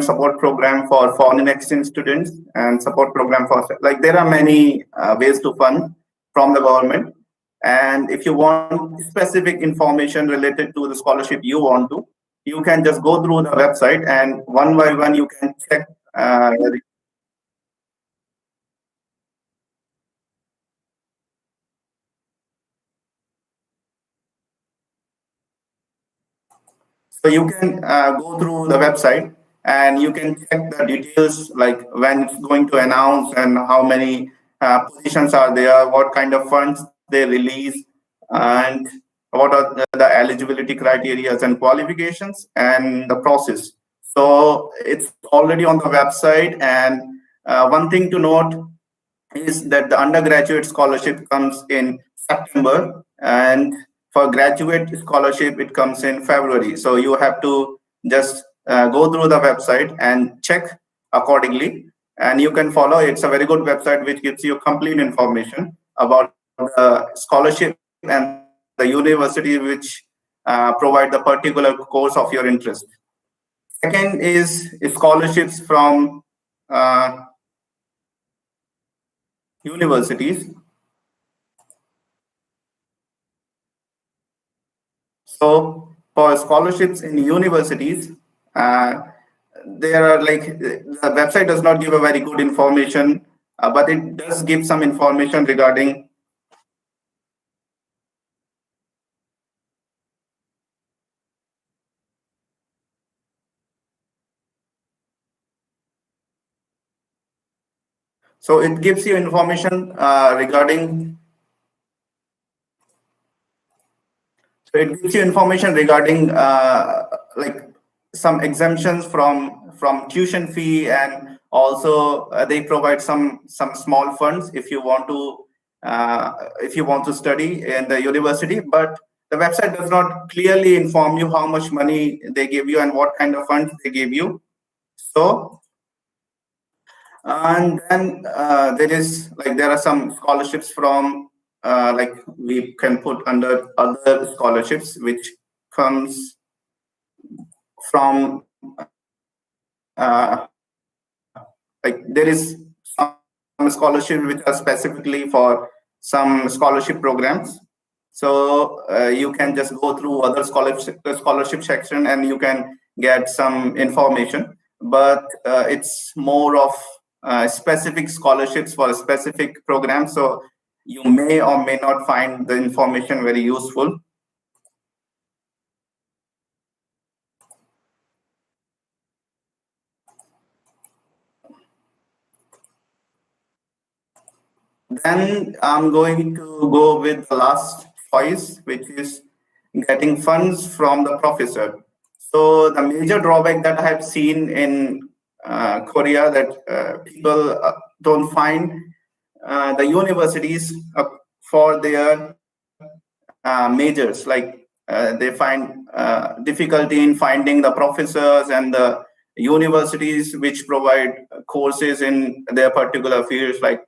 support program for foreign exchange students, and support program for, like, there are many ways to fund from the government. And if you want specific information related to the scholarship you want to, you can just go through the website, and one by one you can check. So you can go through the website and you can check the details, like when it's going to announce and how many positions are there, what kind of funds they release, and what are the eligibility criteria and qualifications and the process. So it's already on the website. And one thing to note is that the undergraduate scholarship comes in September, and for graduate scholarship it comes in February. So you have to just go through the website and check accordingly, and you can follow. It's a very good website which gives you complete information about the scholarship and the university which provide the particular course of your interest. Second is scholarships from universities. So for scholarships in universities, there are, like, the website does not give a very good information, but it does give some information regarding so it gives you information regarding So it gives you information regarding like some exemptions from tuition fee, and also they provide some small funds if you want to study in the university. But the website does not clearly inform you how much money they give you and what kind of funds they give you. So, and then there are some scholarships from like we can put under other scholarships, which comes from like there is some scholarship which are specifically for some scholarship programs. So you can just go through other scholarship section and you can get some information. But it's more of specific scholarships for a specific program. So you may or may not find the information very useful. Then I'm going to go with the last choice, which is getting funds from the professor. So the major drawback that I have seen in Korea, that people don't find the universities for their majors. Like they find difficulty in finding the professors and the universities which provide courses in their particular fields. Like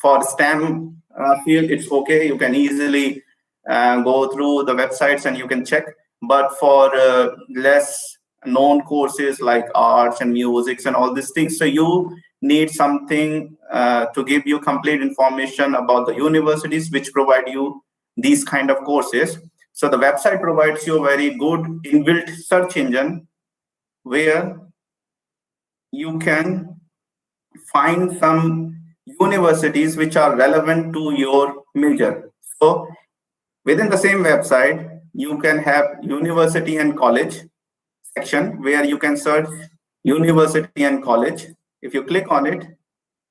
for STEM field, it's okay. You can easily go through the websites and you can check. But for less known courses like arts and music and all these things, so you need something to give you complete information about the universities which provide you these kind of courses. So the website provides you a very good inbuilt search engine where you can find some universities which are relevant to your major. So within the same website, you can have university and college section where you can search university and college. If you click on it,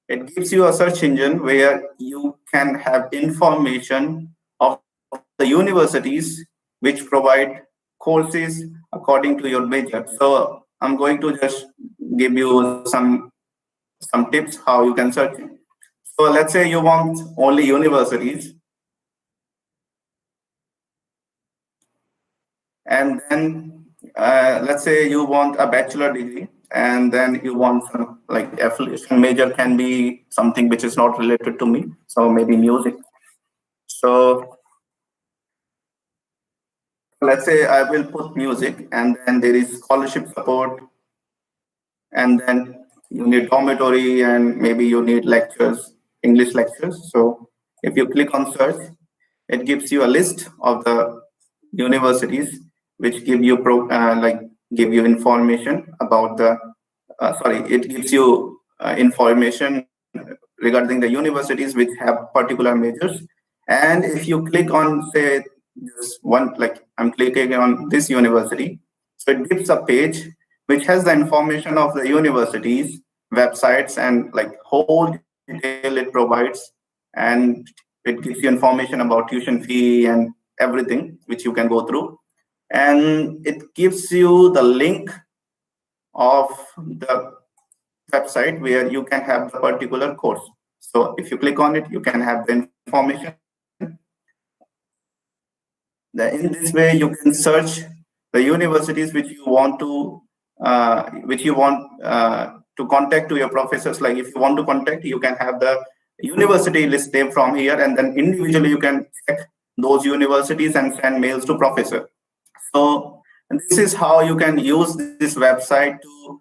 it gives you a search engine where you can have information of the universities which provide courses according to your major. So I'm going to just give you some tips how you can search it. So let's say you want only universities, and then let's say you want a bachelor degree, and then you want some like affiliation major can be something which is not related to me, so maybe music. So let's say I will put music, and then there is scholarship support, and then you need dormitory, and maybe you need lectures, English lectures. So if you click on search, it gives you a list of the universities which give you give you information about the it gives you information regarding the universities which have particular majors. And if you click on, say, this one, like I'm clicking on this university, so it gives a page which has the information of the universities websites and like whole detail it provides, and it gives you information about tuition fee and everything which you can go through, and it gives you the link of the website where you can have the particular course. So if you click on it, you can have the information. In this way, you can search the universities which you want to contact to your professors. Like if you want to contact, you can have the university list name from here, and then individually you can check those universities and send mails to professor. So this is how you can use this website to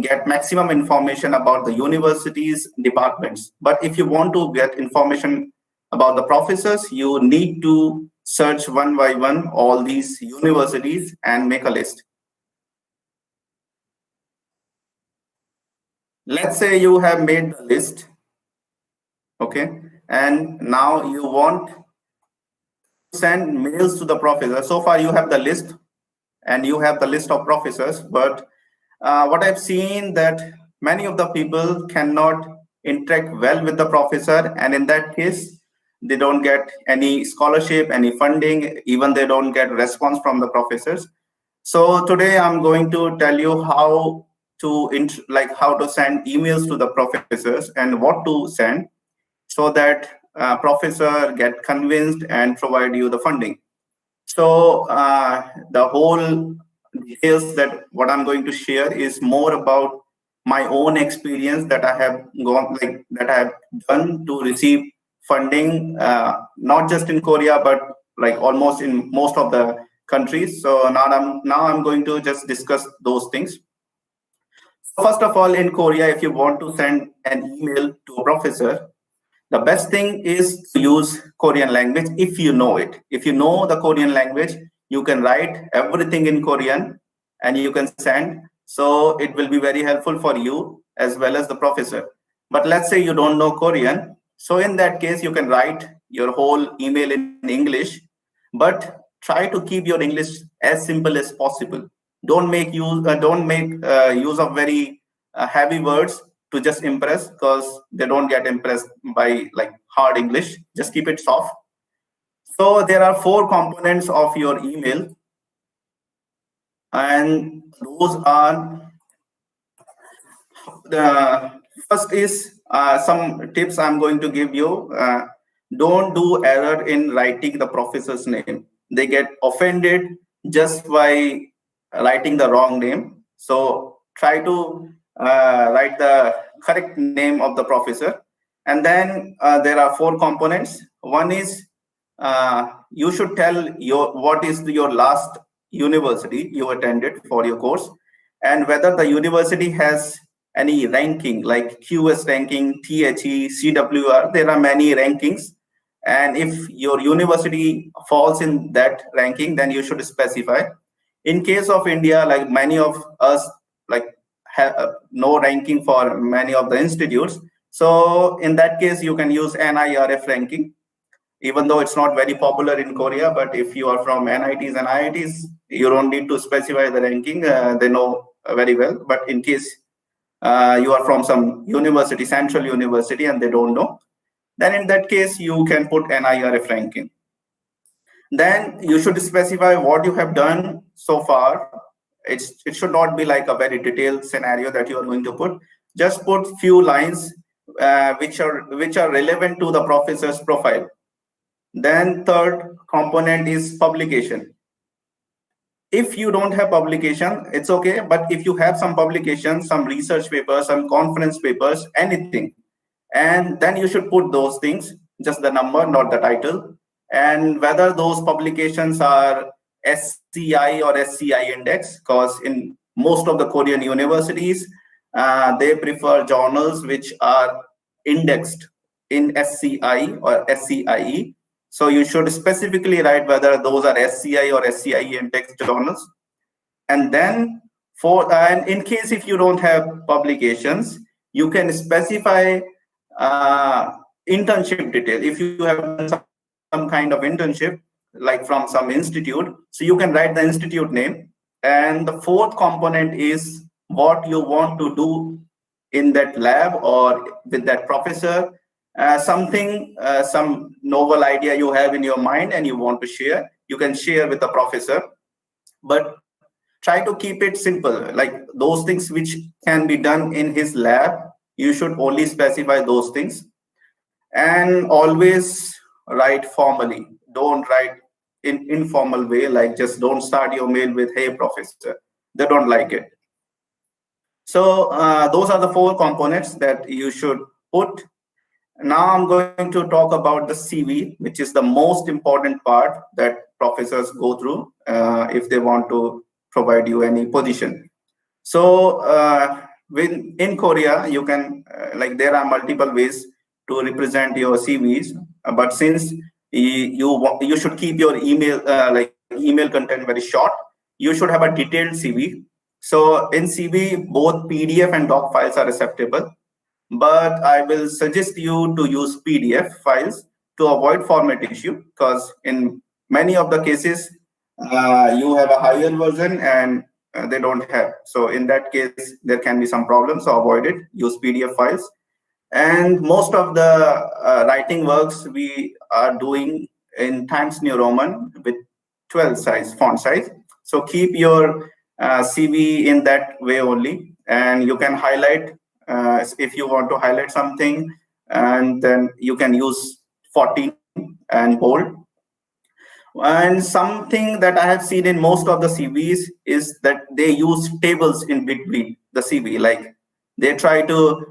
get maximum information about the universities departments. But if you want to get information about the professors, you need to search one by one all these universities and make a list. Let's say you have made the list, okay, and now you want to send mails to the professor. So far you have the list and you have the list of professors, but what I've seen that many of the people cannot interact well with the professor, and in that case they don't get any scholarship, any funding, even they don't get response from the professors. So today I'm going to tell you how to how to send emails to the professors and what to send so that professor get convinced and provide you the funding. So the whole details that what I'm going to share is more about my own experience that I have that I have done to receive funding, not just in Korea, but like almost in most of the countries. So now I'm going to just discuss those things. So first of all, in Korea, if you want to send an email to a professor, the best thing is to use Korean language if you know it. If you know the Korean language, you can write everything in Korean and you can send. So it will be very helpful for you as well as the professor. But let's say you don't know Korean. So in that case, you can write your whole email in English, but try to keep your English as simple as possible. Don't make use of very heavy words to just impress, because they don't get impressed by like hard English. Just keep it soft. So there are 4 components of your email, and those are the first is some tips I'm going to give you. Don't do error in writing the professor's name. They get offended just by writing the wrong name. So try to write the correct name of the professor. And then there are 4 components. One is you should tell what is your last university you attended for your course, and whether the university has any ranking like QS ranking, THE, CWR. There are many rankings, and if your university falls in that ranking, then you should specify. In case of India, like many of us like have no ranking for many of the institutes, so in that case you can use NIRF ranking, even though it's not very popular in Korea. But if you are from NITs and IITs, you don't need to specify the ranking. They know very well. But in case you are from some university, central university, and they don't know, then in that case, you can put NIRF ranking. Then you should specify what you have done so far. It should not be like a very detailed scenario that you are going to put. Just put few lines which are relevant to the professor's profile. Then third component is publication. If you don't have publication, it's okay. But if you have some publication, some research papers, some conference papers, anything, and then you should put those things, just the number, not the title, and whether those publications are SCI or SCI index, because in most of the Korean universities, they prefer journals which are indexed in SCI or SCIE. So you should specifically write whether those are SCI or SCIE indexed journals. And then and in case if you don't have publications, you can specify internship detail. If you have done some kind of internship, like from some institute, so you can write the institute name. And the fourth component is what you want to do in that lab or with that professor, some novel idea you have in your mind and you want to share, you can share with the professor. But try to keep it simple, like those things which can be done in his lab, you should only specify those things. And always write formally, don't write in informal way, like just don't start your mail with hey professor, they don't like it. So those are the four components that you should put. Now I'm going to talk about the CV, which is the most important part that professors go through if they want to provide you any position. So in Korea, you can like there are multiple ways to represent your CVs, but since you should keep your email like email content very short, you should have a detailed CV. So in CV, both PDF and doc files are acceptable, but I will suggest you to use PDF files to avoid format issue, because in many of the cases you have a higher version and they don't have. So in that case, there can be some problems. So avoid it. Use PDF files. And most of the writing works we are doing in Times New Roman with 12 size font size. So keep your CV in that way only, and you can highlight if you want to highlight something, and then you can use 14 and bold. And something that I have seen in most of the CVs is that they use tables in between the CV. Like they try to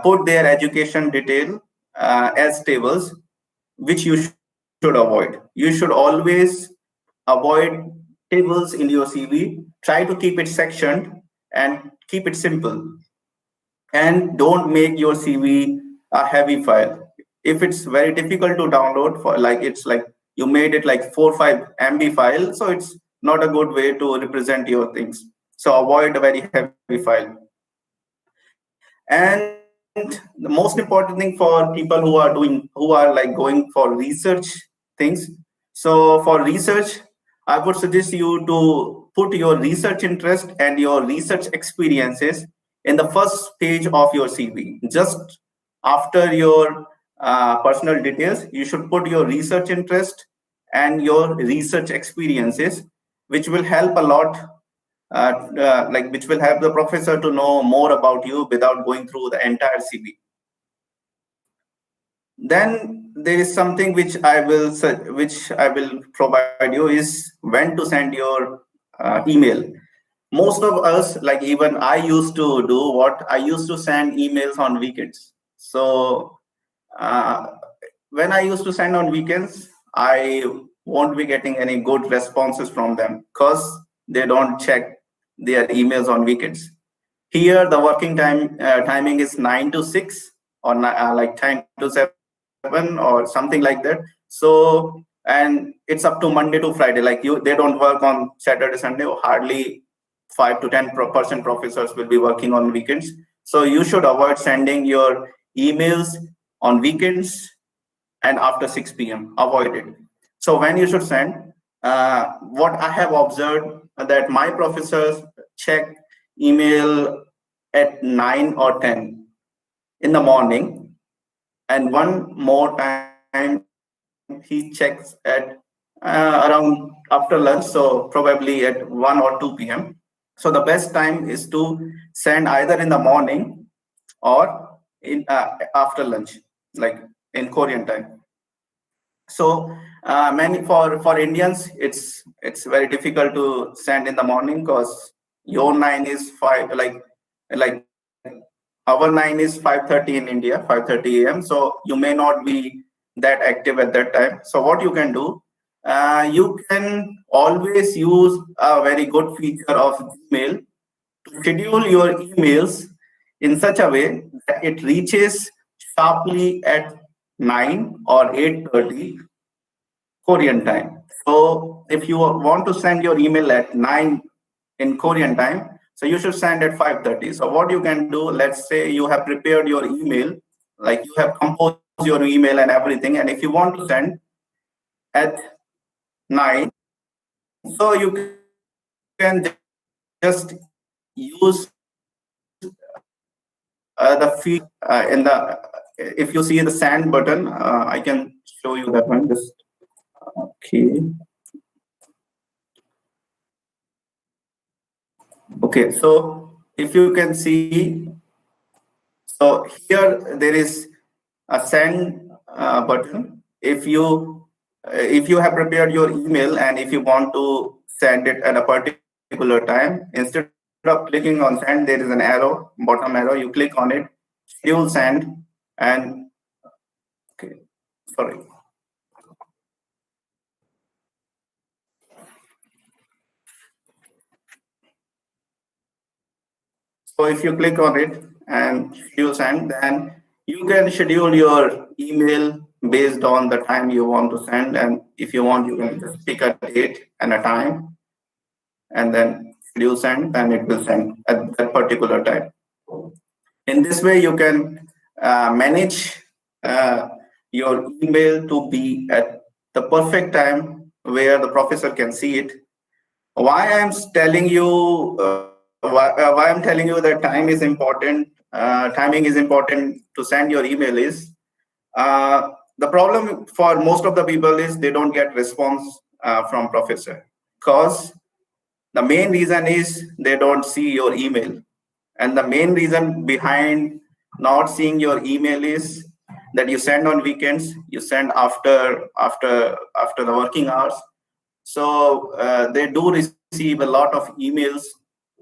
put their education detail as tables, which you should avoid. You should always avoid tables in your CV. Try to keep it sectioned and keep it simple. And don't make your CV a heavy file. If it's very difficult to download, for like it's like you made it like 4 or 5 MB file, so it's not a good way to represent your things. So avoid a very heavy file. And the most important thing for people who are like going for research things. So for research, I would suggest you to put your research interest and your research experiences in the first page of your CV. Just after your personal details, you should put your research interest and your research experiences, which will help a lot, like which will help the professor to know more about you without going through the entire CV. Then there is something which I will provide you is when to send your email. Most of us, like even I used to do what I used to send emails on weekends. So uh, when I used to send on weekends, I won't be getting any good responses from them because they don't check their emails on weekends. Here, the working timing is 9 to 6 or like 10 to 7 or something like that. So, and it's up to Monday to Friday. Like they don't work on Saturday, Sunday. Hardly 5 to 10% professors will be working on weekends. So you should avoid sending your emails on weekends and after 6 p.m. Avoid it. So when you should send, what I have observed that my professors check email at 9 or 10 in the morning, and one more time he checks at around after lunch, so probably at 1 or 2 p.m. So the best time is to send either in the morning or in after lunch, like in Korean time. So many for Indians, it's very difficult to send in the morning because your 9 is 5, like our 9 is 5:30 in India, 5:30 a.m. So you may not be that active at that time. So what you can do, you can always use a very good feature of Gmail, to schedule your emails in such a way that it reaches sharply at 9 or 8:30 Korean time. So if you want to send your email at 9 in Korean time, so you should send at 5:30. So what you can do, let's say you have prepared your email, like you have composed your email and everything, and if you want to send at 9, so you can just use the feed in the, if you see the send button, I can show you that one. Just okay. Okay, so if you can see, so here there is a send button. If you have prepared your email and if you want to send it at a particular time, instead of clicking on send, there is an arrow, bottom arrow. You click on it, schedule send, and okay, sorry. So if you click on it and schedule send, then you can schedule your email based on the time you want to send. And if you want, you can just pick a date and a time and then schedule send, and it will send at that particular time. In this way, you can manage uh, your email to be at the perfect time where the professor can see it. Why I'm telling you why I'm telling you that time is important, timing is important to send your email is the problem for most of the people is they don't get response from professor, because the main reason is they don't see your email, and the main reason behind not seeing your email is that you send on weekends, you send after the working hours. So they do receive a lot of emails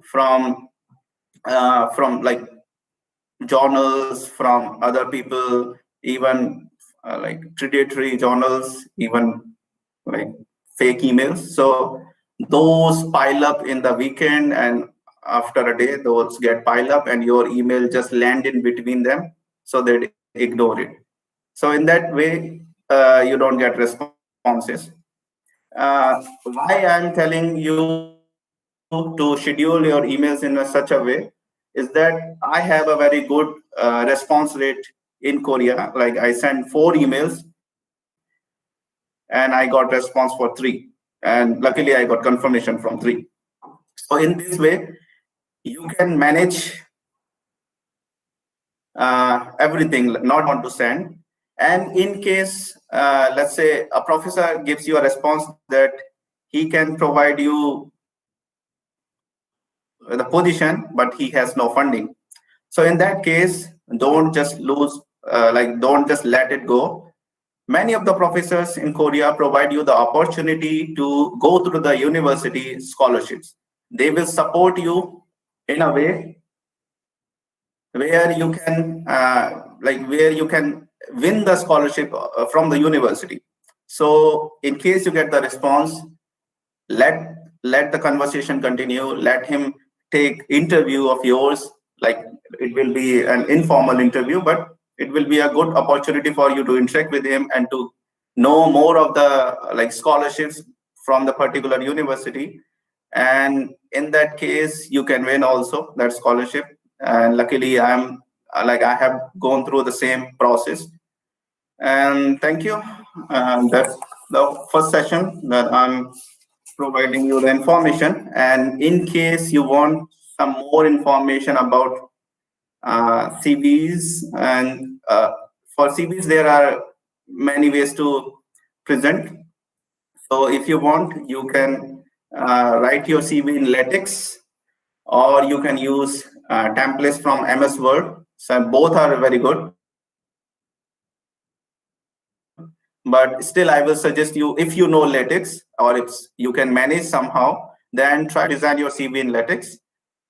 from like journals, from other people, even like predatory journals, even like fake emails. So those pile up in the weekend, and after a day, those get piled up, and your email just land in between them. So they ignore it. So in that way, you don't get responses. Why I'm telling you to schedule your emails in such a way is that I have a very good response rate in Korea. Like I sent 4 emails and I got response for 3. And luckily I got confirmation from 3. So in this way, you can manage everything, not want to send. And in case, let's say a professor gives you a response that he can provide you the position, but he has no funding. So in that case, don't just lose, don't just let it go. Many of the professors in Korea provide you the opportunity to go through the university scholarships. They will support you in a way where you can where you can win the scholarship from the university. So in case you get the response, let let the conversation continue, let him take interview of yours. Like, it will be an informal interview, but it will be a good opportunity for you to interact with him and to know more of the like scholarships from the particular university. And in that case, you can win also that scholarship. And luckily I have gone through the same process. And thank you. That's the first session that I'm providing you the information. And in case you want some more information about CVs, and for CVs, there are many ways to present. So if you want, you can write your CV in LaTeX, or you can use templates from MS Word. So both are very good. But still, I will suggest you, if you know LaTeX, or if you can manage somehow, then try to design your CV in LaTeX.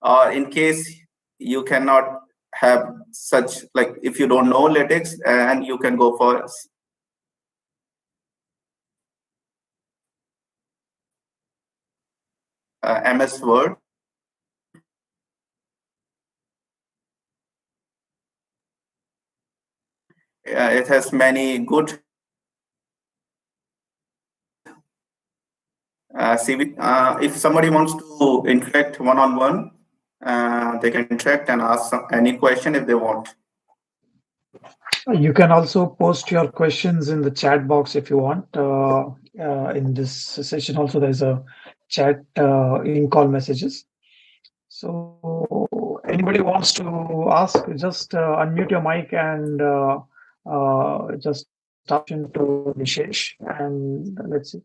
Or in case you cannot have such, like if you don't know LaTeX, and you can go for MS Word, it has many good CV. If somebody wants to interact one-on-one, they can interact and ask any question if they want. You can also post your questions in the chat box if you want. In this session, also there's a chat in call messages. So anybody wants to ask, just unmute your mic and just ask your question to Nishesh. And let's see.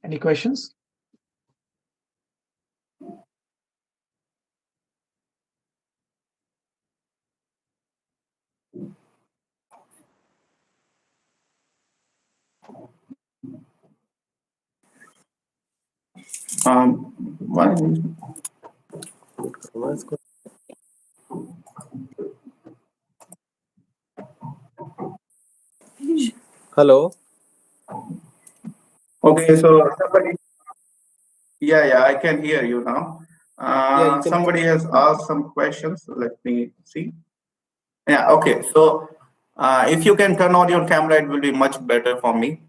Any questions? Why? Hello. Okay, so somebody, yeah, I can hear you now. Yeah, you can. Somebody has asked some questions. Let me see. Yeah, okay. So if you can turn on your camera, it will be much better for me.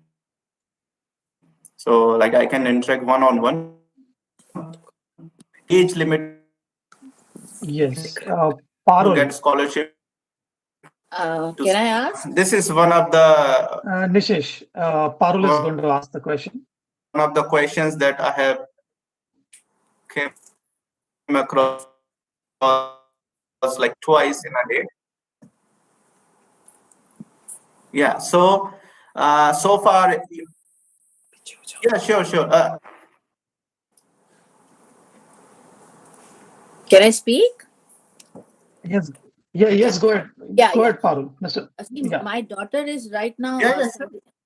So, like, I can interact one-on-one. Age limit to get scholarship Yes. to Parul. Can I ask? this is one of the Nishesh, Parul is going to ask the question. questions that I have came across like twice in a day. Yeah. So far, yeah, sure. Can I speak? Yes. Yeah, Yeah. yes, go ahead. Yeah, Go yeah. ahead, Parul. Mr. See, Yeah. my daughter is right now. Yeah,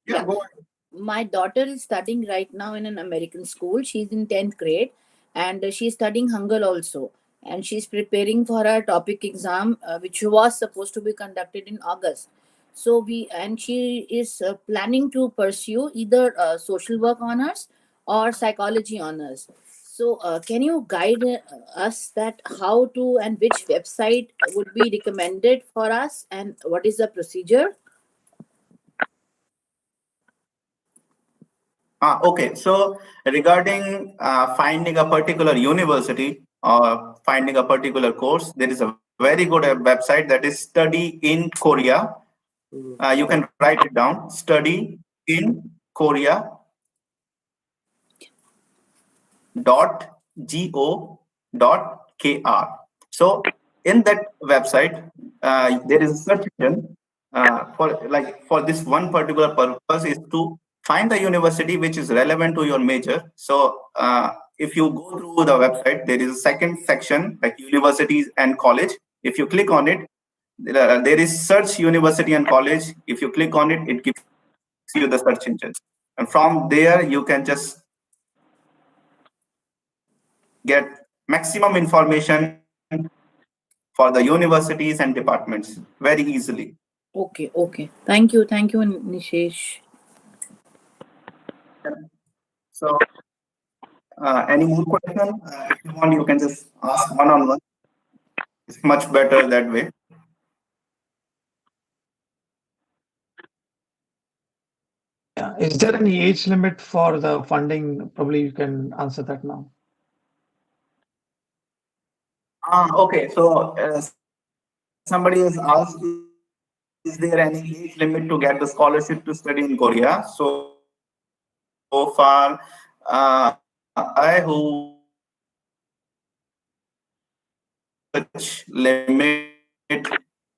Yeah, go ahead. my daughter is studying right now in an American school. She's in 10th grade and she's studying Hangal also. And she's preparing for her topic exam, which was supposed to be conducted in August. She is planning to pursue either social work honors or psychology honors. So, can you guide us that how to and which website would be recommended for us and what is the procedure? Okay, so regarding finding a particular university or finding a particular course, there is a very good website that is Study in Korea. You can write it down. Study in Korea .go.kr. So in that website, there is a search engine for this one particular purpose is to find the university which is relevant to your major. So if you go through the website, there is a second section like universities and college. If you click on it, there is search university and college. If you click on it, it gives you the search engine, and from there you can just get maximum information for the universities and departments very easily. Okay, okay. Thank you, Nishesh. So, any more question? If you want, you can just ask one-on-one. It's much better that way. Yeah. Is there any age limit for the funding? Probably you can answer that now. Okay, so somebody has asked, is there any age limit to get the scholarship to study in Korea? So far, I, who such limit,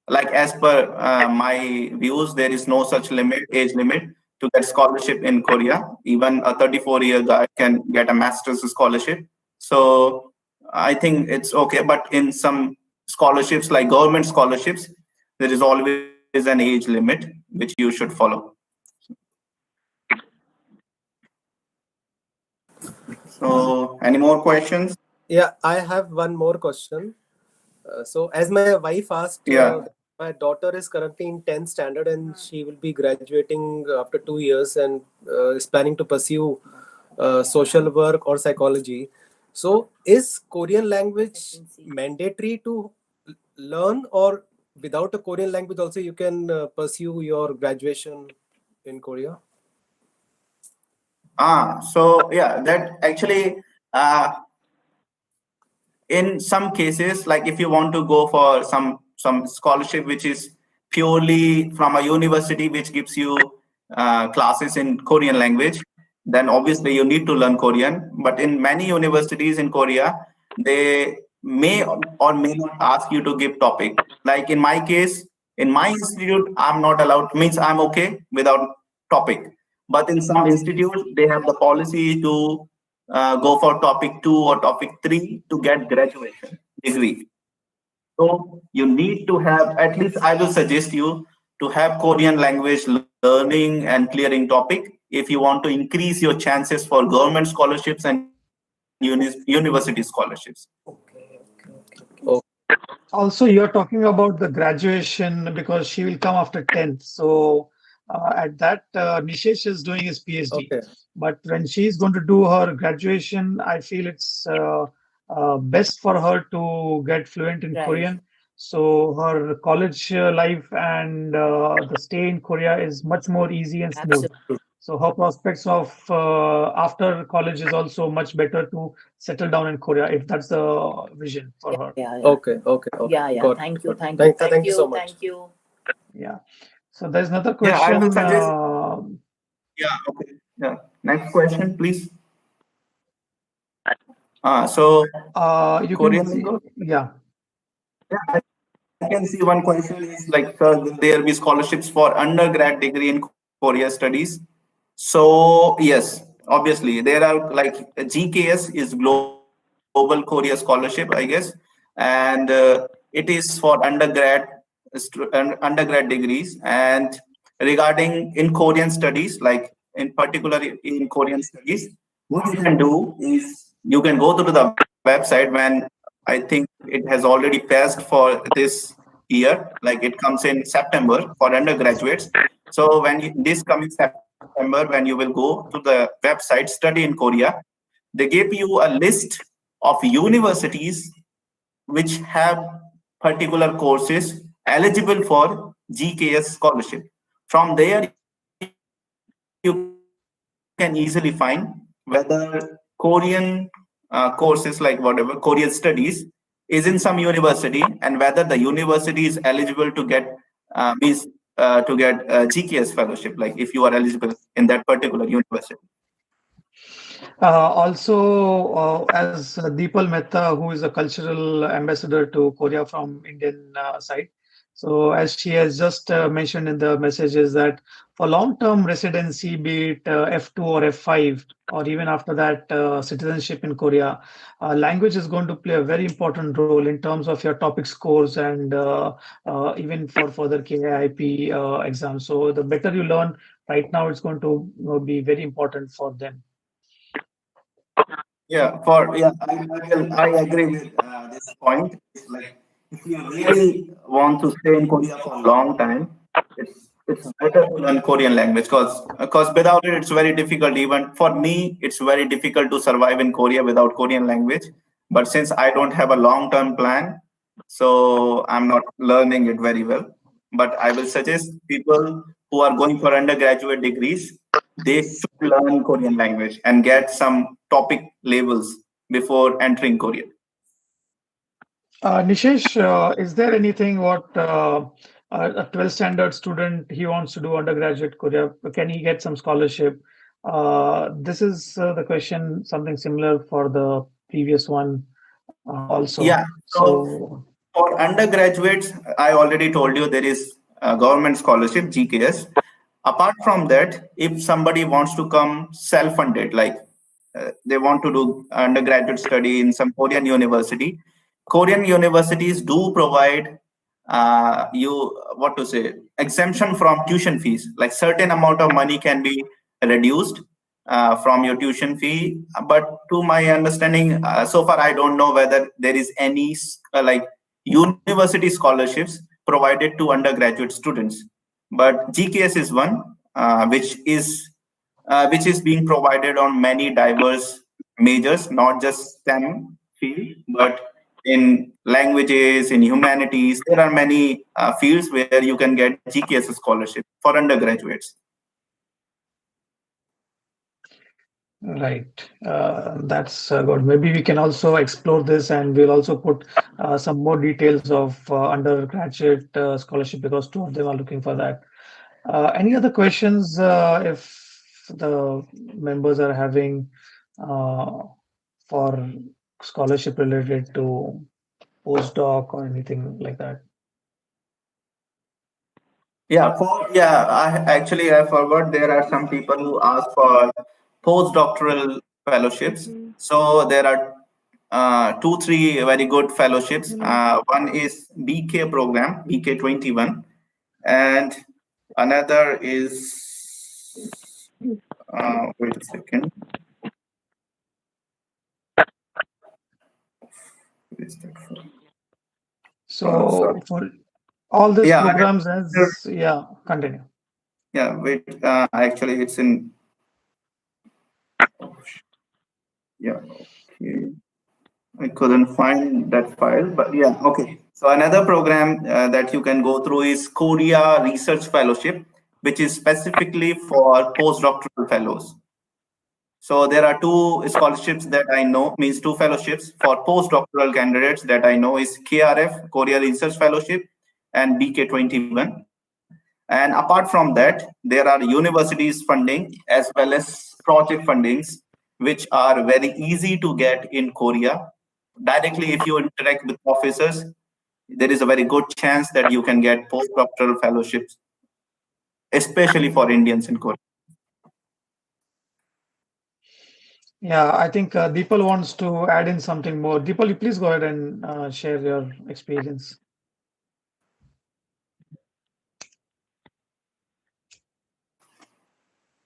like as per my views, there is no such age limit to get scholarship in Korea. Even a 34-year guy can get a master's scholarship. So I think it's okay. But in some scholarships, like government scholarships, there is always an age limit which you should follow. So any more questions? Yeah, I have one more question. So, as my wife asked, Yeah. my daughter is currently in 10th standard and she will be graduating after 2 years and is planning to pursue social work or psychology. So, is Korean language mandatory to learn, or without a Korean language also you can pursue your graduation in Korea? So yeah, that actually, uh, in some cases, like if you want to go for some scholarship which is purely from a university which gives you classes in Korean language, then obviously you need to learn Korean. But in many universities in Korea, they may or may not ask you to give topic. Like in my case, in my institute, I'm not allowed, means I'm okay without topic. But in some institutes, they have the policy to go for topic 2 or topic 3 to get graduation degree. So you need to have, at least I will suggest you to have Korean language learning and clearing topic if you want to increase your chances for government scholarships and university scholarships. Oh, Also, you're talking about the graduation because she will come after 10th. So at that, Nishesh is doing his PhD. okay. But when she's going to do her graduation, I feel it's best for her to get fluent in Right. Korean. So her college life and the stay in Korea is much more easy and smooth. Absolutely. So her prospects of after college is also much better to settle down in Korea if that's the vision for her. Yeah, yeah. Okay. Yeah, yeah. Got Thank it, you, got it. thank you, Thank you so much. thank you. Yeah. So there's another Yeah, I will question. suggest. Yeah, okay. Yeah. Next question, please. So You Korean can see, language. yeah. Yeah, I can see one question is like, sir, will there be scholarships for undergrad degree in Korea studies? So yes, obviously there are like GKS is Global Korea Scholarship, I guess, and it is for undergrad degrees. And regarding in Korean studies, like in particular in Korean studies, what you can do is you can go to the website when I think it has already passed for this year, like it comes in September for undergraduates. So this coming September, when you will go to the website Study in Korea, they give you a list of universities which have particular courses eligible for GKS scholarship. From there, you can easily find whether Korean courses like whatever Korean studies is in some university, and whether the university is eligible to get means to get GKS fellowship. Like if you are eligible in that particular university. Also, as Deepal Mehta, who is a cultural ambassador to Korea from Indian side. So, as she has just mentioned in the messages that for long-term residency, be it F2 or F5, or even after that citizenship in Korea, language is going to play a very important role in terms of your topic scores and even for further KIIP exams. So, the better you learn right now, it's going to be very important for them. I agree with this point. It's like if you really want to stay in Korea for a long time, it's better to learn Korean language because without it, it's very difficult. Even for me, it's very difficult to survive in Korea without Korean language. But since I don't have a long term plan, so I'm not learning it very well. But I will suggest people who are going for undergraduate degrees, they should learn Korean language and get some topic labels before entering Korea. Nishesh, is there anything what a 12th standard student he wants to do undergraduate Korea? Can he get some scholarship? This is the question, something similar for the previous one also. Yeah. So So, for undergraduates, I already told you there is a government scholarship, GKS. Apart from that, if somebody wants to come self-funded, like they want to do undergraduate study in some Korean university, Korean universities do provide you what to say exemption from tuition fees. Like certain amount of money can be reduced from your tuition fee. But to my understanding, so far I don't know whether there is any like university scholarships provided to undergraduate students. But GKS is one which is being provided on many diverse majors, not just STEM field, but in languages, in humanities. There are many fields where you can get GKS scholarship for undergraduates. Right. That's good. Maybe we can also explore this, and we'll also put some more details of undergraduate scholarship, because two of them are looking for that. Any other questions if the members are having for scholarship related to postdoc or anything like that? I forgot there are some people who ask for postdoctoral fellowships. So there are two, three very good fellowships. One is BK program, BK 21, and another is wait a second. What is that for? So Sorry. for all these Yeah, programs, as yeah, continue. yeah. Wait. Actually, it's in. Yeah. Okay. I couldn't find that file, but yeah, okay. So another program that you can go through is Korea Research Fellowship, which is specifically for postdoctoral fellows. So there are two scholarships that I know, means two fellowships for postdoctoral candidates that I know is KRF, Korea Research Fellowship, and BK 21. And apart from that, there are universities funding as well as project fundings, which are very easy to get in Korea. Directly, if you interact with officers, there is a very good chance that you can get postdoctoral fellowships, especially for Indians in Korea. Yeah, I think Deepal wants to add in something more. Deepal, you please go ahead and share your experience.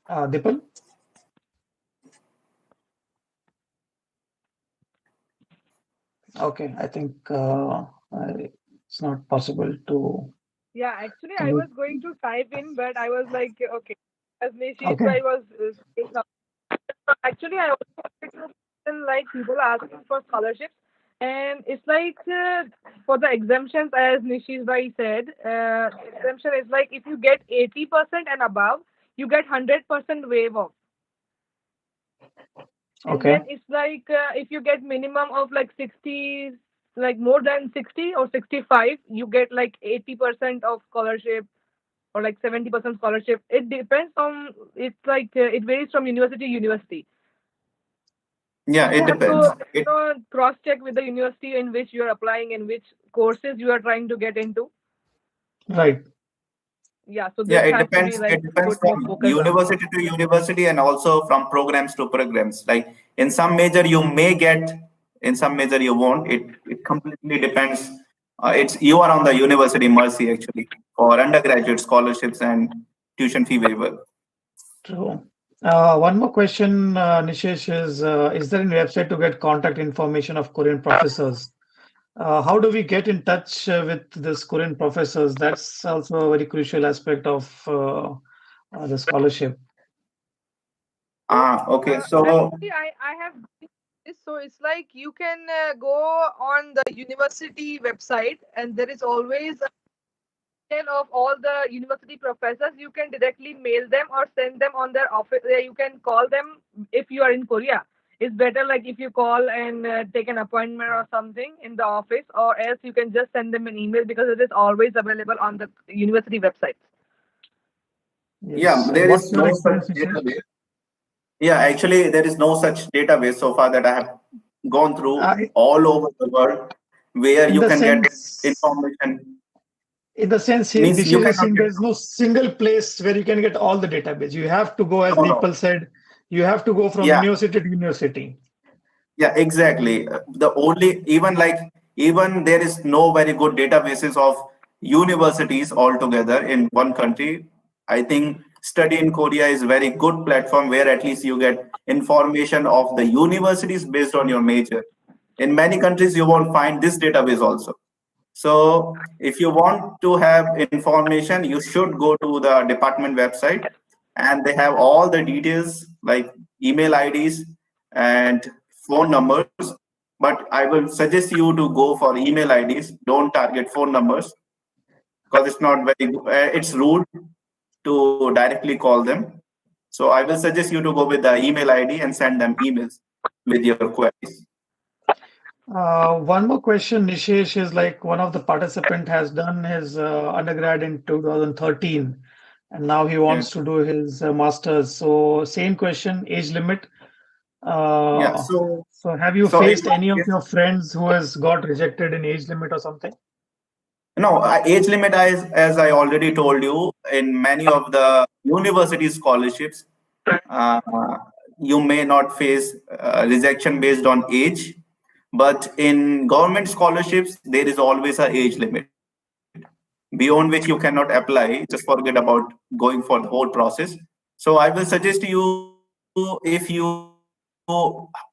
Deepal? Okay, I think it's not possible to. Yeah, actually, I Can was you? going to type in, but I was like, okay, as Nishi's Okay. I was saying actually, I also wanted to question, like people asking for scholarships, and it's like for the exemptions, as Nishi's said, exemption is like if you get 80% and above, you get 100% waive off. And Okay. then it's like if you get minimum of like 60, like more than 60 or 65, you get like 80% of scholarship or like 70% scholarship. It depends on, it's like it varies from university to university. Yeah, You it have depends. to cross check with the university in which you are applying and which courses you are trying to get into. Right. Yeah, so Yeah, this it has to be depends. It like depends put more from focus on. university to university and also from programs to programs. Like in some major you may get, in some major you won't. It completely depends. It's you are on the university mercy actually for undergraduate scholarships and tuition fee waiver. True. One more question, Nishesh, is there any website to get contact information of Korean professors? How do we get in touch with this Korean professors? That's also a very crucial aspect of the scholarship. Okay. Uh, So Actually, I have this, so it's like you can go on the university website, and there is always a detail of all the university professors. You can directly mail them or send them on their office. You can call them if you are in Korea. It's better like if you call and take an appointment or something in the office, or else you can just send them an email because it is always available on the university website. yeah, Yes. there What's is your no such experience, Nishesh? database. Yeah, actually, there is no such database so far that I have gone Uh, through all over the world where in you the can get sense, information. Means you Nishesh is cannot saying get. there's no single place where you can get all the database. You have to go, as No, no. Deepal said, you have to go from Yeah, university to university. yeah, exactly. The only even there is no very good databases of universities altogether in one country. I think study in Korea is very good platform where at least you get information of the universities based on your major. In many countries, you won't find this database also. So if you want to have information, you should go to the department website and they have all the details like email IDs and phone numbers but I will suggest you to go for email IDs. Don't target phone numbers because it's not very it's rude to directly call them. So I will suggest you to go with the email ID and send them emails with your queries. One more question, Nishesh, is like one of the participant has done his undergrad in 2013 and now he Yeah. wants to do his master's. So same question, age limit. Yeah. So have you So in faced my any of case, your friends who has got rejected in age limit or something? no, age limit, as I already told you, in many of the university scholarships, uh, you may not face rejection based on age, but in government scholarships, there is always a age limit beyond which you cannot apply. Just forget about going for the whole process. So I will suggest to you if you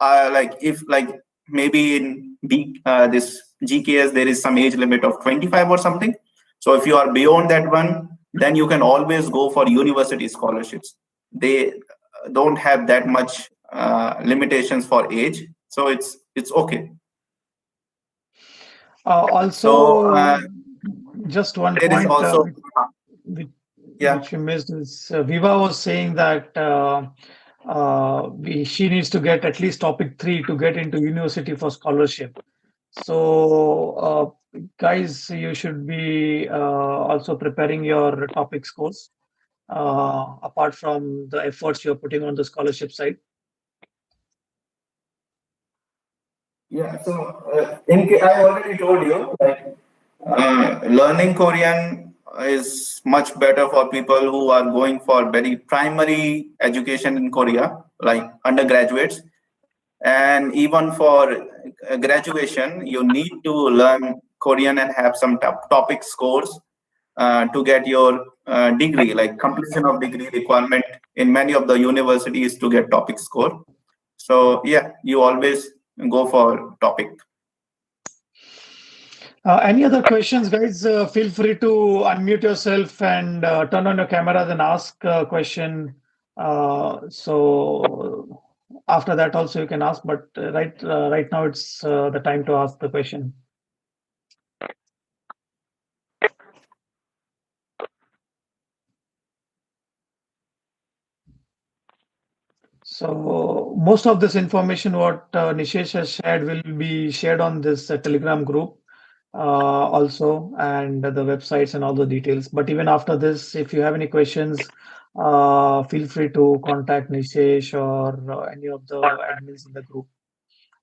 like if like maybe in this GKS there is some age limit of 25 or something. So if you are beyond that one, then you can always go for university scholarships. They don't have that much limitations for age, so it's okay. So Also, just one there is point also which, yeah. which we missed is Viva was saying that she needs to get at least topic 3 to get into university for scholarship. So, guys, you should be also preparing your topic scores apart from the efforts you're putting on the scholarship side. Yeah, so I already told you, like learning Korean is much better for people who are going for very primary education in Korea, like undergraduates, and even for graduation, you need to learn Korean and have some topic scores to get your degree, like completion of degree requirement in many of the universities to get topic score. So yeah, you always go for topic. Any other questions, guys? Feel free to unmute yourself and turn on your cameras and ask a question. So after that, also you can ask, but right now it's the time to ask the question. So most of this information what Nishesh has shared will be shared on this Telegram group also and the websites and all the details. But even after this, if you have any questions, feel free to contact Nishesh or any of the admins in the group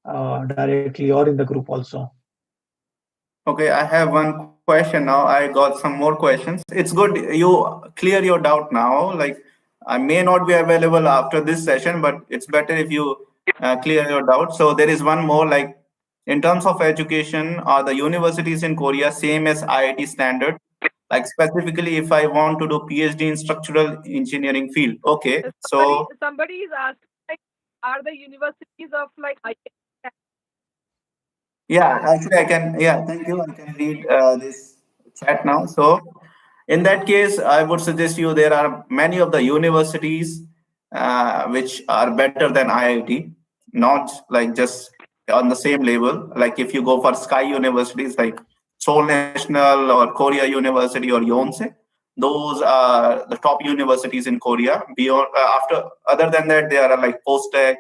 directly or in the group also. Okay, I have one question now. I got some more questions. It's good you clear your doubt now. Like I may not be available after this session, but it's better if you clear your doubt. So there is one more. Like in terms of education, are the universities in Korea same as IIT standard? Like specifically, if I want to do PhD in structural engineering field, okay. So Somebody is asking, like, are the universities of like yeah, actually, I can. Yeah, thank you. I can read this chat now. So, in that case, I would suggest you there are many of the universities which are better than IIT, not like just on the same level. Like if you go for Sky universities like Seoul National or Korea University or Yonsei, those are the top universities in Korea. Beyond after other than that, there are like Postech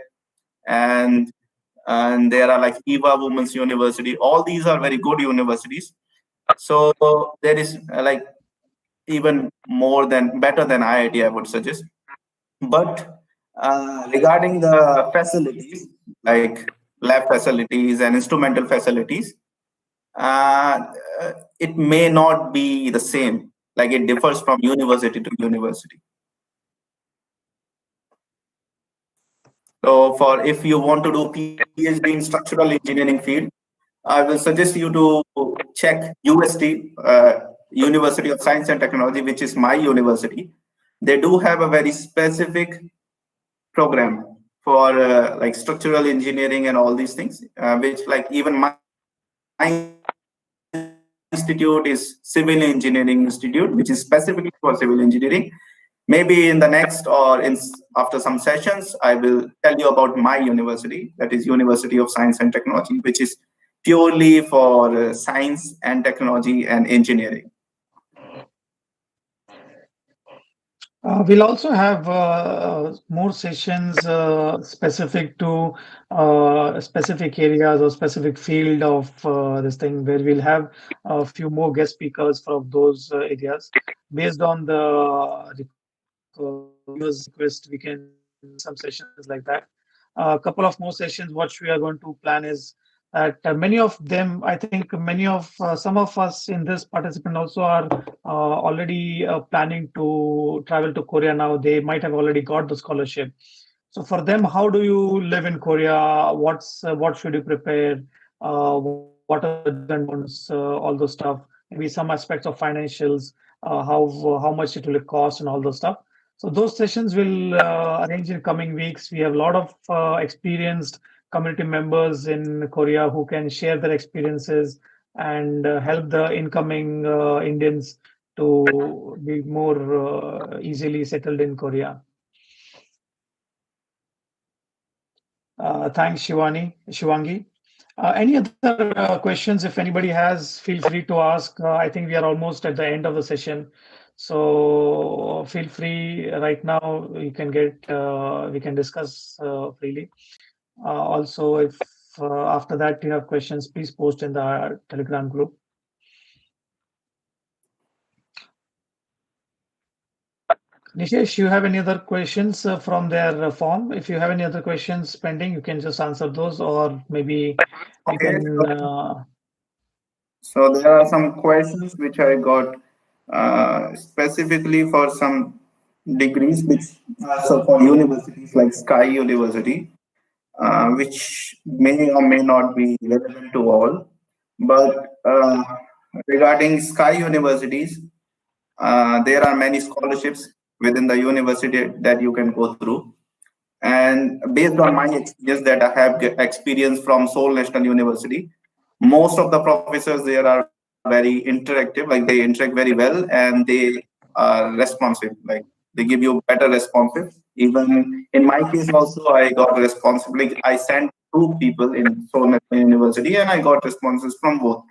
and there are like Eva Women's University. All these are very good universities. So there is like even more than better than IIT, I would suggest. But regarding the facilities, like lab facilities and instrumental facilities, uh, it may not be the same. Like it differs from university to university. So for if you want to do PhD in structural engineering field, I will suggest you to check UST, University of Science and Technology, which is my university. They do have a very specific program for like structural engineering and all these things, which like even my institute is Civil Engineering Institute, which is specifically for civil engineering. They have Maybe in the next or after some sessions, I will tell you about my university, that is University of Science and Technology, which is purely for science and technology and engineering. We'll also have more sessions specific to specific areas or specific field of this thing, where we'll have a few more guest speakers from those areas. Based on the viewers' request, we can do some sessions like that. A couple of more sessions. What we are going to plan is that many of them, I think, some of us in this participant also are already planning to travel to Korea now. They might have already got the scholarship. So for them, how do you live in Korea? What should you prepare? What are the do's and don'ts? All those stuff. Maybe some aspects of financials, how much it will cost, and all those stuff. So those sessions will arrange in coming weeks. We have a lot of experienced community members in Korea who can share their experiences and help the incoming Indians to be more easily settled in Korea. Thanks, Shivangi. Any other questions? If anybody has, feel free to ask. I think we are almost at the end of the session. So feel free right now. We can discuss freely. Also, if after that you have questions, please post in the Telegram group. Nishesh, you have any other questions from their form? If you have any other questions pending, you can just answer those, or maybe we Okay, can. so there are some questions which I got specifically for some degrees, which so for universities like Sky University, which may or may not be relevant to all. But regarding Sky universities, there are many scholarships within the university that you can go through. And based on my experience that I have experience from Seoul National University, most of the professors there are very interactive, like they interact very well and they are responsive, like they give you better responsive. Even in my case also, I got responsive. Like I sent two people in Seoul National University and I got responses from both.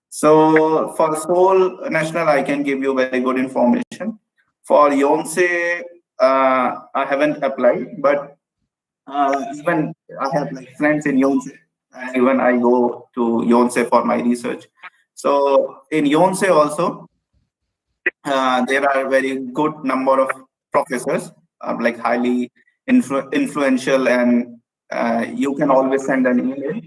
So for Seoul National, I can give you very good information. For Yonsei, I haven't applied, but even I have like friends in Yonsei, and even I go to Yonsei for my research. So in Yonsei also, there are very good number of professors, like highly influential, and you can always send an email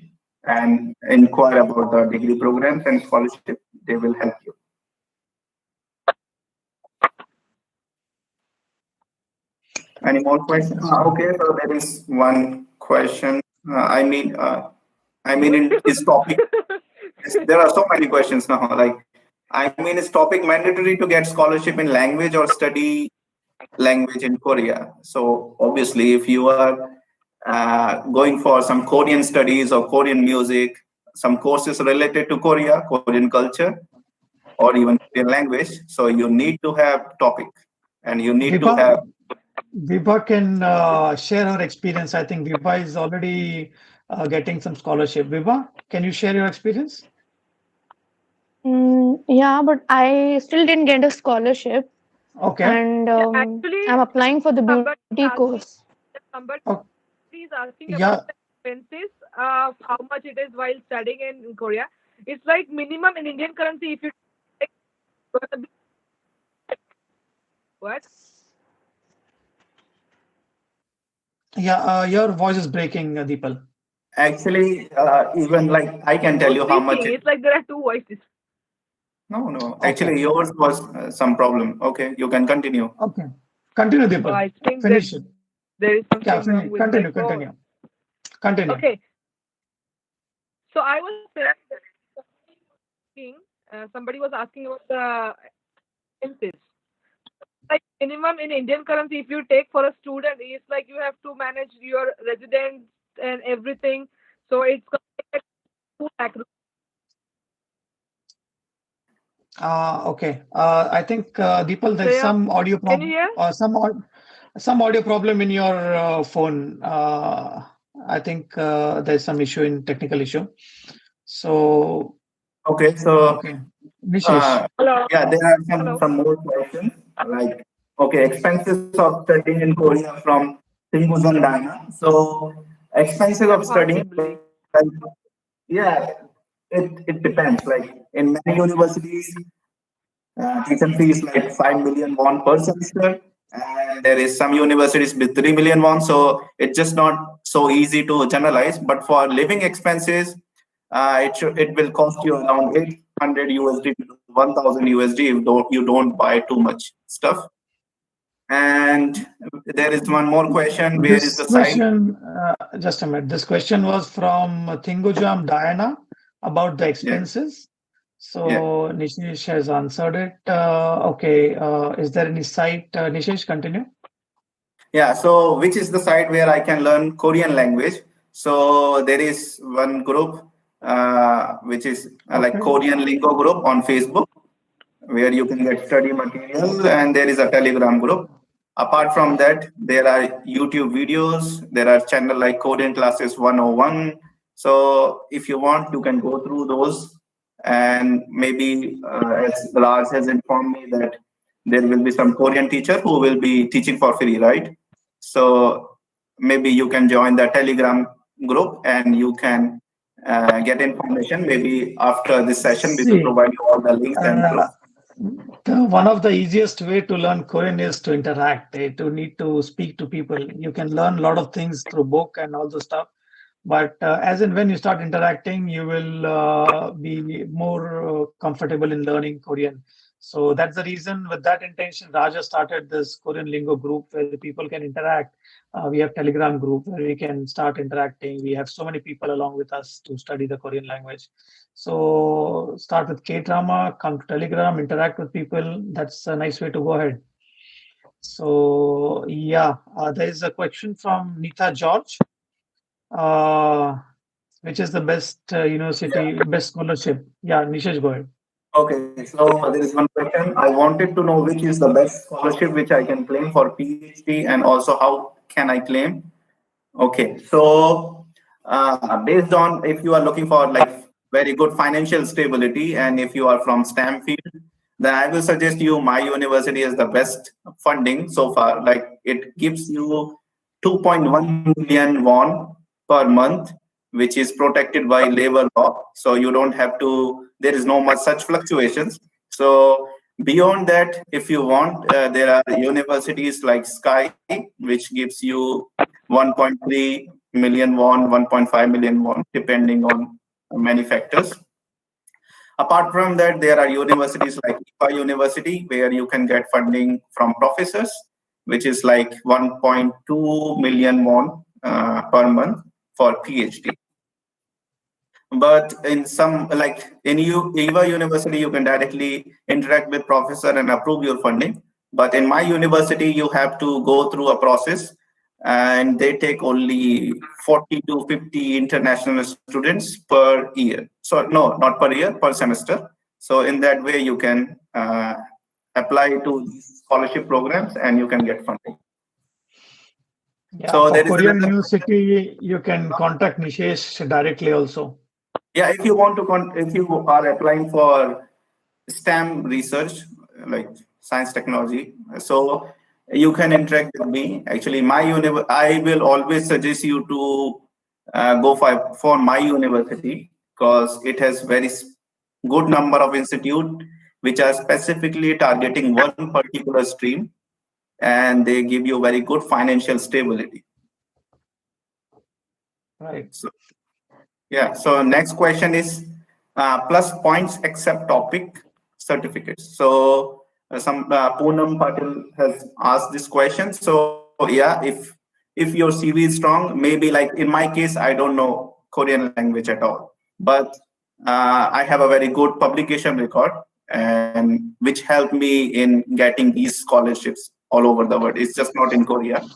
and inquire about the degree programs and scholarship. They will help you. Any more questions? Okay, so there is one question. In is topic. There are so many questions now. Like, I mean, is topic mandatory to get scholarship in language or study language in Korea? So obviously, if you are going for some Korean studies or Korean music, some courses related to Korea, Korean culture, or even Korean language, so you need to have topic, and you need to have. Vibha can share her experience. I think Vibha is already getting some scholarship. Vibha, can you share your experience? Yeah, but I still didn't get a scholarship, Okay. and Yeah, actually, I'm applying for the somebody beauty asked, course. somebody Oh, is asking yeah. about the expenses, how much it is while studying in Korea. It's like minimum in Indian currency if you take what? Yeah. Your voice is breaking, Deepal. Actually, even like I can tell Who's you how much. speaking? It's like there are two voices. No, no. Okay. Actually, yours was some problem. Okay, you can continue. Okay. Continue, Oh, Deepal. I think that Finish it. there is Yeah. something wrong Finish. with my Continue. phone. Continue. Continue. Okay, so I was saying, somebody was asking about the expenses. Like minimum in Indian currency, if you take for a student, it's like you have to manage your residence and everything. So it's going to take 2 lakh rupees. Okay. I think Deepal, there's Shreya, some audio can you problem hear? or some audio problem in your phone. I think there's some issue in technical issue. So, Okay, so okay. Nishesh. uh, Hello. yeah, there are Hello. some more questions. Like, okay, expenses of studying in Korea from Tinguzan Dana. So, expenses Yeah, of studying, possibly. like, yeah, it depends. Like in many universities, tuition fee is like 5 million won per semester, and there is some universities with 3 million won. So it's just not so easy to generalize. But for living expenses, it will cost you around 800 USD to 1000 USD if you don't buy too much stuff. And there is one more question: where is This the site? question, just a minute. This question was from Thingujam Diana about the Yeah, expenses. yeah. So Nishesh has answered it. Okay. Is there any site? Nishesh, continue. Yeah, so which is the site where I can learn Korean language? So there is one group which is like Okay. Korean Lingo group on Facebook where you can get study material, and there is a Telegram group. Apart from that, there are YouTube videos, there are channel like Korean Classes 101. So if you want, you can go through those, and maybe as Raj has informed me that there will be some Korean teacher who will be teaching for free, right? So maybe you can join the Telegram group and you can get information. Maybe after this session, we will See, provide you all the links and uh, one of the easiest way to learn Korean is to interact, to need to speak to people. You can learn a lot of things through book and all the stuff. But as and when you start interacting, you will be more comfortable in learning Korean. So that's the reason, with that intention, Raja started this Korean Lingo group where the people can interact. We have Telegram group where we can start interacting. We have so many people along with us to study the Korean language. So start with K-drama, come to Telegram, interact with people. That's a nice way to go ahead. So yeah, there is a question from Nita George. Uh, which is the best university, best scholarship? Yeah, Nishesh, go ahead. Okay, so there is one question. I wanted to know which is the best scholarship which I can claim for PhD, and also how can I claim? Okay, so based on if you are looking for like very good financial stability, and if you are from STEM field, then I will suggest you my university is the best funding so far. Like it gives you 2.1 million won per month, which is protected by labor law. So you don't have to. There is no much such fluctuations. So beyond that, if you want, there are universities like Sky, which gives you 1.3 million won, 1.5 million won, depending on many factors. Apart from that, there are universities like IFA University, where you can get funding from professors, which is like 1.2 million won per month for PhD. But in some, like in IFA University, you can directly interact with professor and approve your funding. But in my university, you have to go through a process, and they take only 40 to 50 international students per year. So no, not per year, per semester. So in that way, you can apply to these scholarship programs and you can get funding. Yeah, So for there is Korean another. University, you can contact Nishesh directly also. Yeah, if you want to, if you are applying for STEM research, like science technology, so you can interact with me. Actually, I will always suggest you to go for my university because it has very good number of institute which are specifically targeting one particular stream, and they give you very good financial stability. Right. So yeah. So next question is plus points except topic certificates. So some Poonam Patil has asked this question. So yeah, if your CV is strong, maybe like in my case, I don't know Korean language at all, but I have a very good publication record, and which helped me in getting these scholarships all over the world. It's just not in Korea.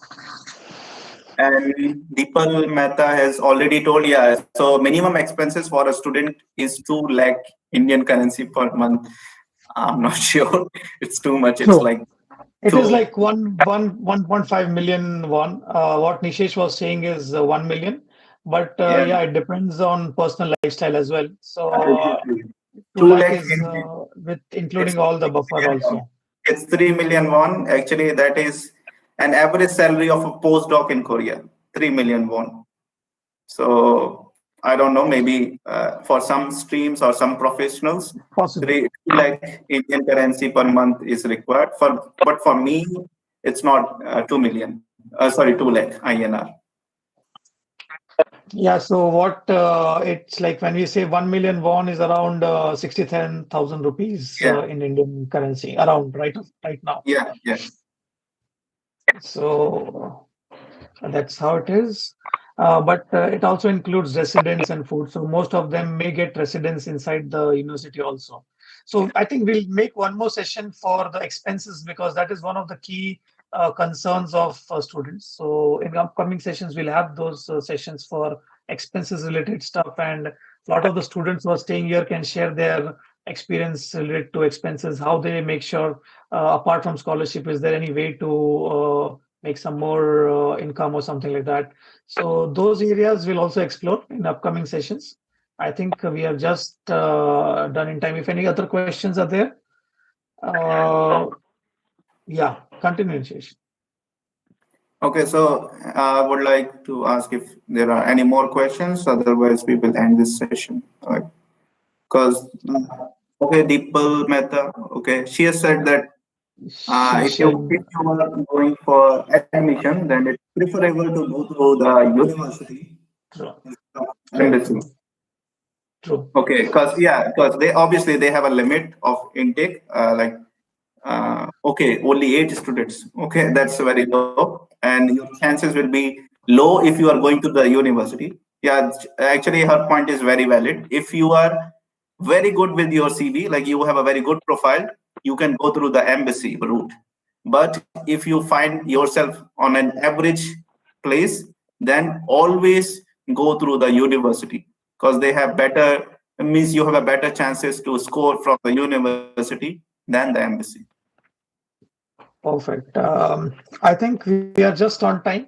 And Deepal Mehta has already told, yeah, so minimum expenses for a student is 2 lakh Indian currency per month. I'm not sure. It's too much. It's No, like it is two. like 1.5 million won. What Nishesh was saying is 1 million, but Yeah, yeah, it depends on personal lifestyle as well. So exactly. 2 2 lakh lakh is Indian. with It's including all the 3 buffer million won. also. It's 3 million won. Actually, that is an average salary of a postdoc in Korea. 3 million won. So I don't know. Maybe for some streams or some professionals, Possible. 2 lakh Indian currency per month is required. But for me, it's not 2 million. Sorry, 2 lakh INR. Yeah, so what it's like when we say 1 million won is around 67,000 rupees Yeah, in Indian currency, around right now. yeah, yeah. So that's how it is. But it also includes residence and food. So most of them may get residence inside the university also. So I think we'll make one more session for the expenses because that is one of the key concerns of students. So in upcoming sessions, we'll have those sessions for expenses related stuff. And a lot of the students who are staying here can share their experience related to expenses, how they make sure, apart from scholarship, is there any way to make some more income or something like that. So those areas we'll also explore in upcoming sessions. I think we are just done in time. If any other questions are there, uh, yeah, continue, Nishesh. Okay, so I would like to ask if there are any more questions. Otherwise, we will end this session. Right? Because okay, Deepal Mehta. Okay, she has said that She if said, you are going for admission, then it's preferable to go through the university, true, true, embassy. true, true. Okay, because they obviously they have a limit of intake. Okay, only 8 students. Okay, that's very low, and your chances will be low if you are going to the university. Yeah, actually, her point is very valid. If you are very good with your CV, like you have a very good profile, you can go through the embassy route. But if you find yourself on an average place, then always go through the university because they have better, means you have a better chances to score from the university than the embassy. Perfect. I think we are just on time.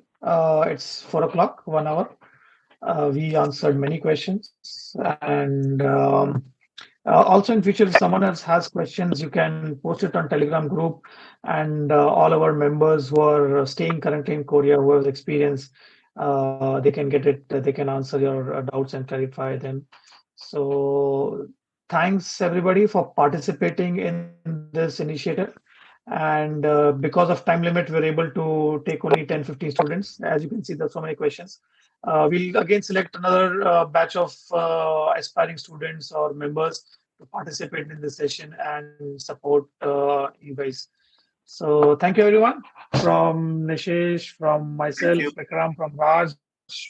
It's 4 o'clock, 1 hour. We answered many questions, and also in future, if someone else has questions, you can post it on Telegram group, and all our members who are staying currently in Korea, who have experience, they can get it. They can answer your doubts and clarify them. So thanks everybody for participating in this initiative. And because of time limit, we're able to take only 10, 15 students. As you can see, there's so many questions. We'll again select another batch of aspiring students or members to participate in this session and support you guys. So thank you everyone from Nishesh, from Thank myself, you. Vikram, from Raj,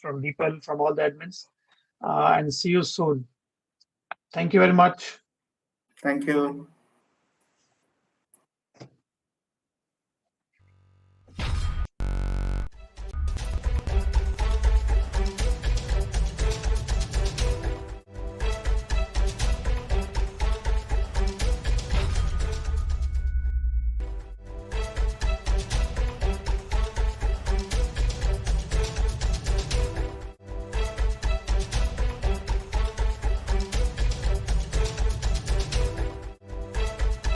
from Deepal, from all the admins. And see you soon. Thank you very much. Thank you.